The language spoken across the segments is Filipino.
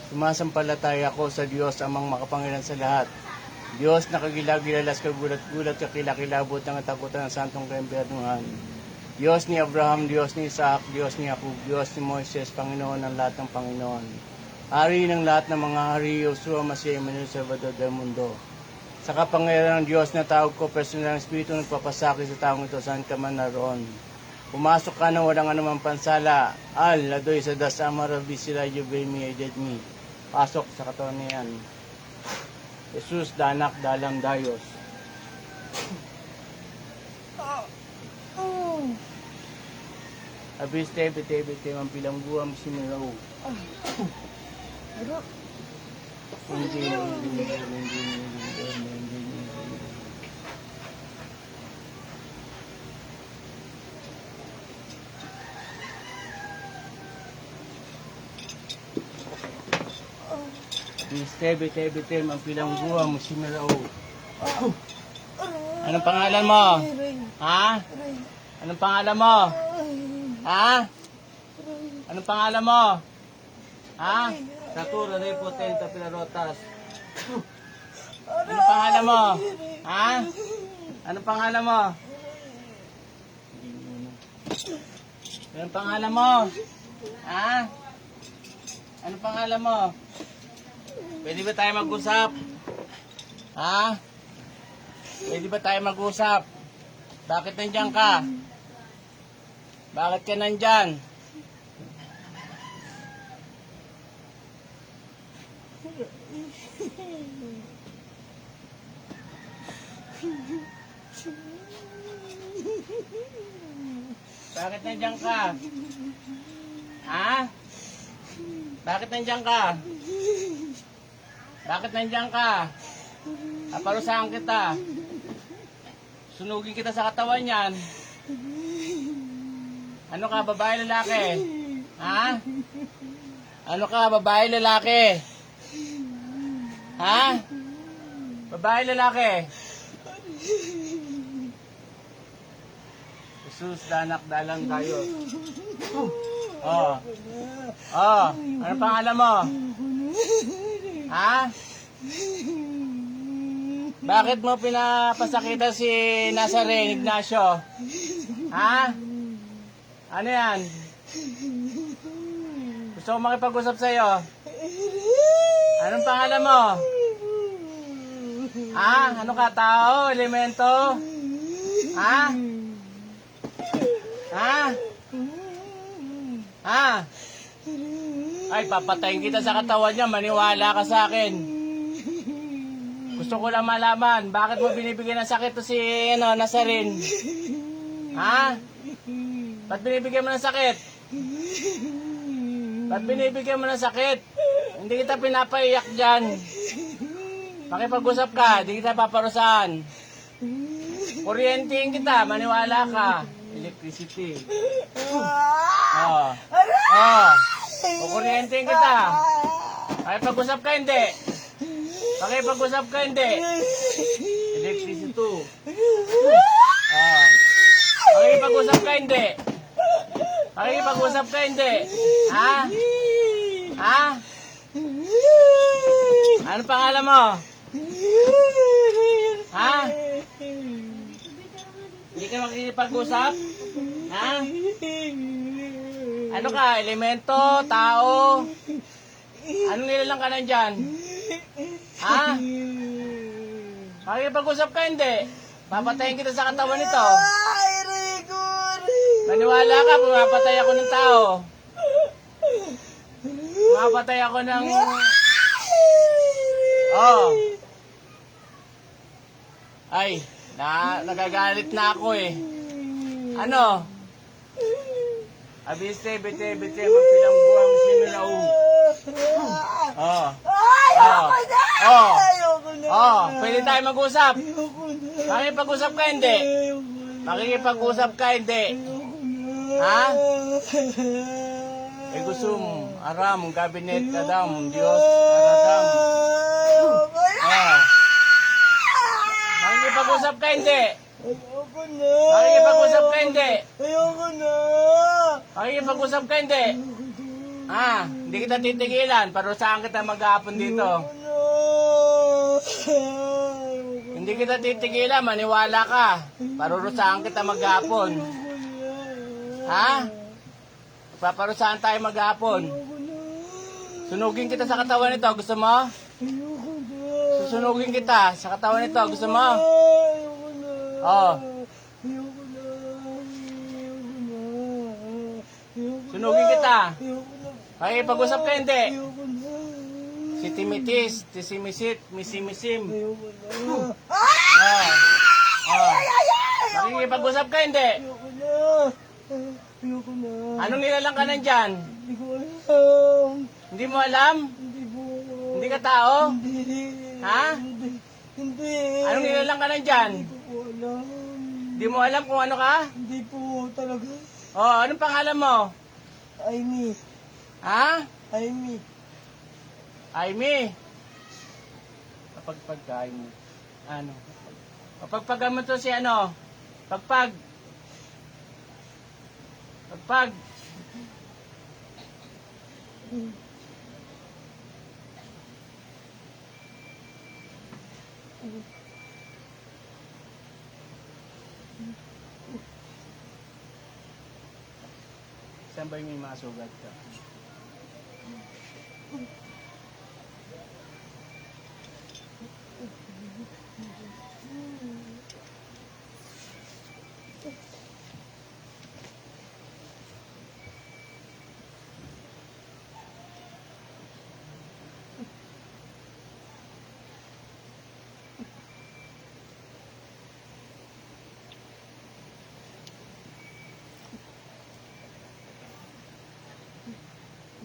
Sumasampalataya ako sa Diyos amang makapangyarihan sa lahat. Diyos na kagilagilalas kagulat-gulat kakilakilabot ng katakutan ng santong kaimpernuhan. Diyos ni Abraham, Diyos ni Isaac, Diyos ni Jacob, Diyos ni Moises, Panginoon ng lahat ng Panginoon. Hari ng lahat ng mga hari, Yosua, Masya, Emmanuel, Salvador del Mundo. Sa kapangyarihan ng Diyos na tawag ko, personal ng Espiritu nagpapasakit sa taong ito saan ka man naroon. Pumasok ka na walang anumang pansala. Al, ladoy sa dasama, rabi sila, yubay mi, edad mi. Pasok sa katawan niyan. Jesus, danak, dalam, dayos. Abiste, bete, mampilang buwam, simiraw. Hindi. Biste, mampilang buwam, simiraw. Anong pangalan mo? Ha? Anong pangalan mo? Ha? Anong pangalan mo? Ha? Natura, repotenta, pilarotas. Anong pangalan mo? Ha? Anong pangalan mo? Anong pangalan mo? Ha? Anong pangalan mo? Pwede ba tayo mag-usap? Ha? Pwede ba tayo mag-usap? Bakit nandiyan ka? Bakit ka nandyan? Bakit nandyan ka? Ha? Bakit nandyan ka? Bakit nandyan ka? Aparusahan kita. Sunugin kita sa katawan yan. Ano ka, babae, lalaki? Ha? Ano ka, babae, lalaki? Ha? Babae, lalaki? Jesus, danak, dalang, dayo. Oh. Oh. Ano pangalan mo? Ha? Bakit mo pinapasakitan si Nazarene Ignacio? Ha? Ano yan? Gusto ko makipag-usap sa'yo. Anong pangalan mo? Ha? Ano ka, tao? Elemento? Ha? Ha? Ha? Ay, papatayin kita sa katawan niya. Maniwala ka sa akin. Gusto ko lang malaman, bakit mo binibigyan ng sakit to si Nazarene? Ha? Ba't binibigyan mo ng sakit? Ba't binibigyan mo ng sakit? Hindi kita pinapaiyak dyan. Makipag-usap ka, hindi kita paparusahan. Kuryentein kita, maniwala ka. Electricity. Oh. Oh. Kukuryentein kita. Makipag-usap ka, hindi. Makipag-usap ka, hindi. Electricity. Oh. Makipag-usap ka, hindi. Makipag-usap ka, hindi. Ha? Ha? Ano pangalan mo? Ha? Hindi ka makikipag-usap? Ha? Ano ka? Elemento? Tao? Anong nilalang ka nandyan? Ha? Makikipag-usap ka, hindi. Papatayin kita sa katawan nito. Maniwala ka, pumapatay ako ng tao. Pumapatay ako ng... Oh. Ay, nagagalit na ako eh. Ano? Abiste, bete, magpilang buwang simiraw. Oh. Oh. Oh. Oh, pwede tayo mag-usap. Makikipag-usap ka, hindi. Makikipag-usap ka, hindi. Ha? Egusum, aram, gabinet, adam, Diyos, aradam. Ah. Makikipag-usap ka, hindi. Ayoko na. Makikipag-usap ka, hindi. Ayoko na. Makikipag-usap ka, hindi. Hindi kita titigilan. Parusahan kita maghapon dito. Hindi kita titigilan. Maniwala ka. Parurusahan kita maghapon. Paparusahan tayo maghapon. Sunugin kita sa katawan nito. Gusto mo? Susunugin kita sa katawan nito. Gusto mo? Oo. Sunugin kita. Okay, pag-usap ka hindi. Si Timitis, Tisimisit, Misimisim. Makikipag-usap ka hindi. Anong nilalang ka nandyan? Hindi mo alam? Hindi ka tao? Hindi. Anong nilalang ka nandyan? Hindi mo alam kung ano ka? Hindi po talaga. Anong pangalan mo? Aimee. Aimee. Kapag mo. Kapag mo to si ano? Pagpag. Saan ba yung mga sugat ka?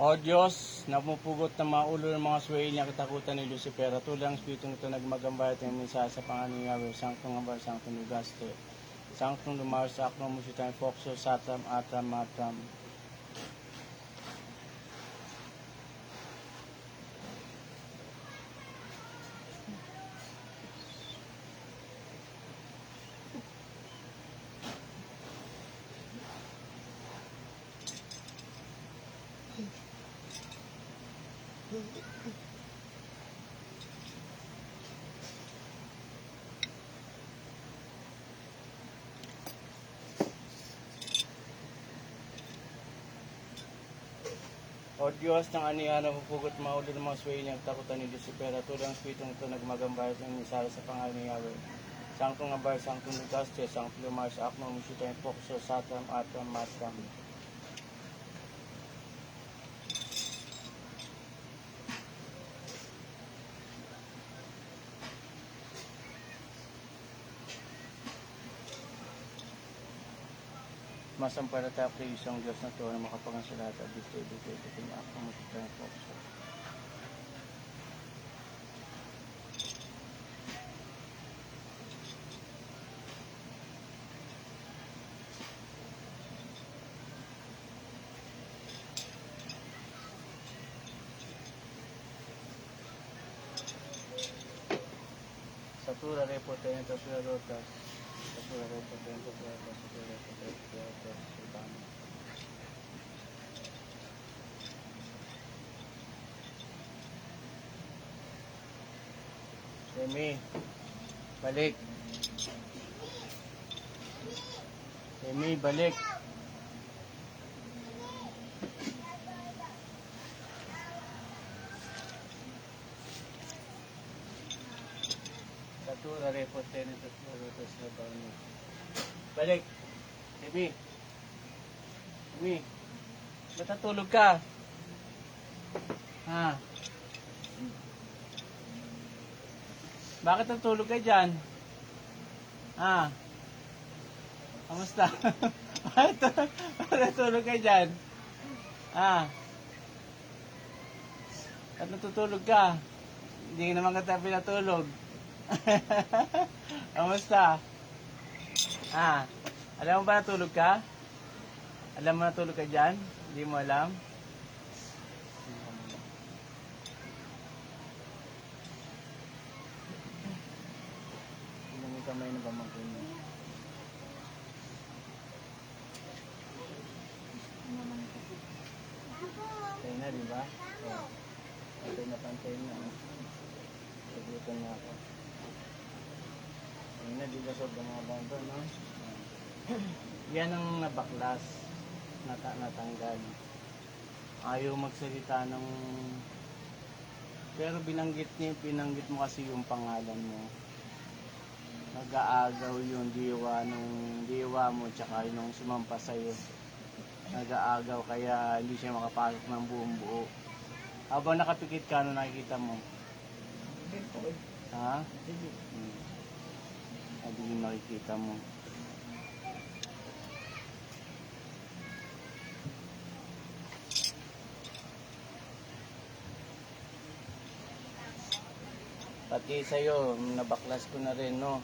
O Diyos, napupugot ng mga ulo ng mga suwail niya katakutan ni Lucifer. At tulang Espiritu nito nagmagambayat ng mensahe sa pangalan ni Yahweh, Sanctum Ambar, Sanctum Lugaste, Sanctum Lumar, Sacrum Musitan, Foxo, Satram, Atram, Matram. O Diyos, ng anihan na pupugot maulo ng mga suwail niya katakutan ni Lucifer. At tulang Espiritu nito nagmagambayat ng mensahe sa pangalan ni Yahweh, Sanctum Ambar, Sanctum Lugaste, Sanctum Lumar, Sacrum Musitan, Foxo, Satram, Atram, Matram. Masampalataya ko isang Diyos na ito na makapangan sa lahat at dito ako Musitan, Foxo. Satura repotente, satura rotas, satura repotente, satura repotente, sultano. Emi, balik. Emi, balik. Satura repotente, satura rotas, sultano. Balik. Emi. Emi. Natutulog ka. Bakit natulog ka dyan? Kamusta? Bakit natulog ka dyan? At natutulog ka? Hindi naman kita pinatulog. Kamusta? Alam mo ba natulog ka? Alam mo natulog ka dyan? Hindi mo alam? Hindi mo kamay na pamangkin mo. Thank na, di ba? Oh. Pantay na. Oh. Sagutan na ako. Ayun na, di ba sobrang mga to, no? Yan ang nabaklas. Natanggal. Ayaw magsalita ng... Pero binanggit mo kasi yung pangalan mo. Nag-aagaw yung diwa mo tsaka yung sumampa sa'yo. Nag-aagaw kaya hindi siya makapasok ng buong buo. Habang nakapikit ka, ano nakikita mo? Ha? Hindi yung nakikita mo. Pati sa'yo, nabaklas ko na rin, no?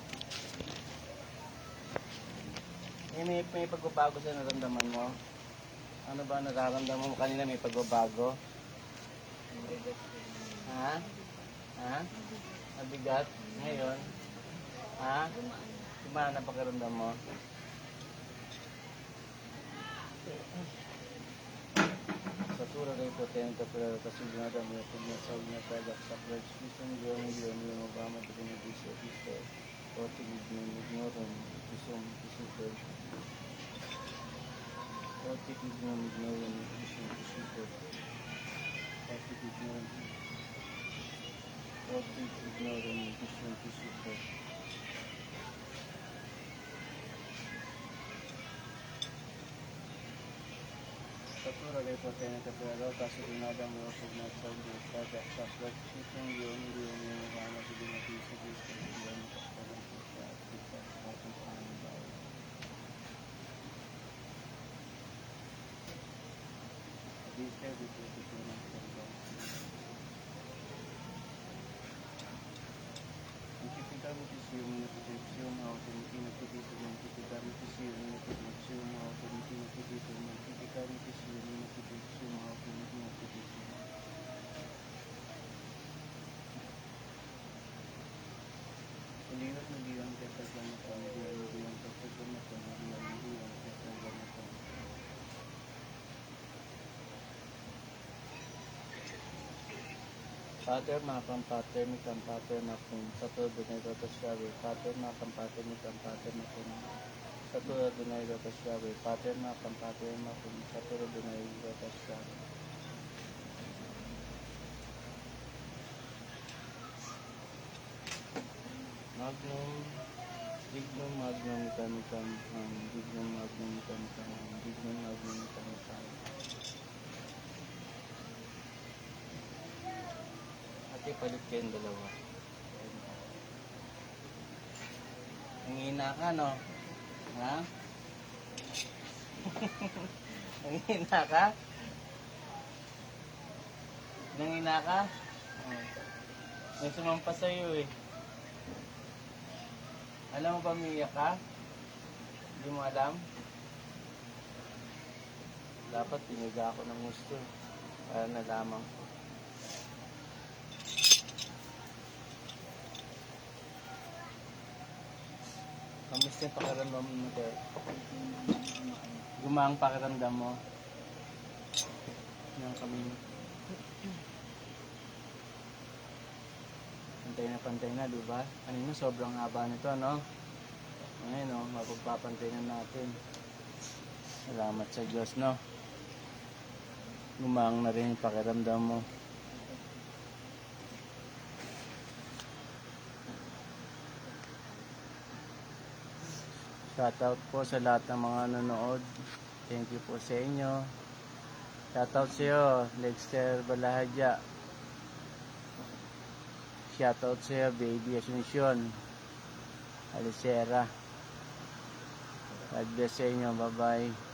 May pagbabago sa naramdaman mo? Ano ba nararamdaman mo? Kanina may pagbabago? Ha? Ha? Mabigat? Ngayon? Ha? Kumana na pakiramdam mo? Satura rin potente pero kasunod ang mga pagmasal na tagak sa prescription yung magmama ito na diso o tigid ng ignoran isong isipin o tigid ng ignoran isong isipin o tigid ng ignoran isong isipin. Satura rin potente pero kasunod ang mga pagmasal na tagak sa prescription yung magmama ito na diso Bisa betul-betul terbang. Kita mutisiyum na proteksyon auto nakikita ng kita mutisiyum na proteksyon auto nakikita ng kita mutisiyum na proteksyon auto nakikita. Uliwat na diyan kapag diyan Pater makam pater mikam pater makum satu dunay rotas shawe pater makam pater mikam pater makum satu dunay rotas shawe pater makam pater makum satu dunay rotas shawe. Magnum dignum magnum mikam dignum magnum mikam dignum magnum mikam palit kayong dalawa. Nangihina ka, no? Ha? Nangihina ka? Nangihina ka? May sumampa sa'yo eh. Alam mo ba umiiyak ka? Hindi mo alam? Dapat piniga ako ng gusto para nalaman ko. Kamusta yung pakiramdam mo, Ter? Gumaang pakiramdam mo? Yan kami. Pantay na, diba? Kanina, sobrang haba nito, no? Ngayon, no? Mapagpapantay na natin. Salamat sa Diyos, no? Gumaang na rin yung pakiramdam mo. Shoutout po sa lahat ng mga nanonood. Thank you po sa inyo. Shoutout sa iyo, Lexter Balahadya. Shoutout sa iyo, Baby Asuncion. Alicera. God bless sa inyo. Bye-bye.